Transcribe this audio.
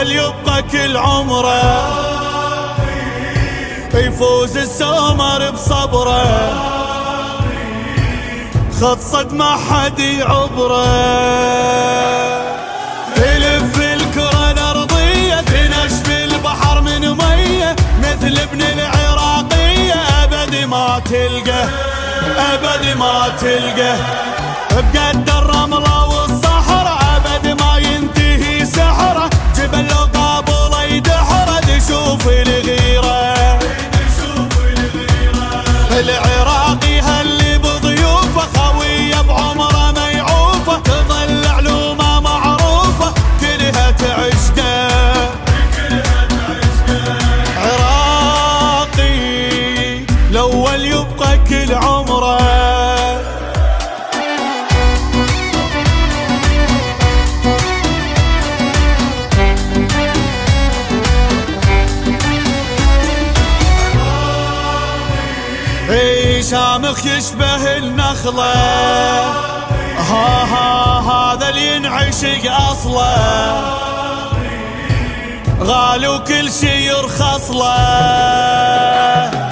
الأول يبقى كل عمره، يفوز السمر بصبره، خط صد ما حد يعبره. تلف الكرة الأرضية تنشف البحر من مية، مثل ابن العراقية أبد ما تلقى، أبد ما تلقى. بقد الرملة والصحراء أبد ما ينتهي سحره، جبل لو قابله يدحره تشوف الغيرة. العراقي هاللي بضيوفه خويه بعمره ما يعوفه، تظل علومه معروفه كلها تعشقه. عراقي الأول يبقى كل عمره. شامخ يشبه النخلة، هذا اللي ينعشق أصله، غالي وكل شي يرخص له.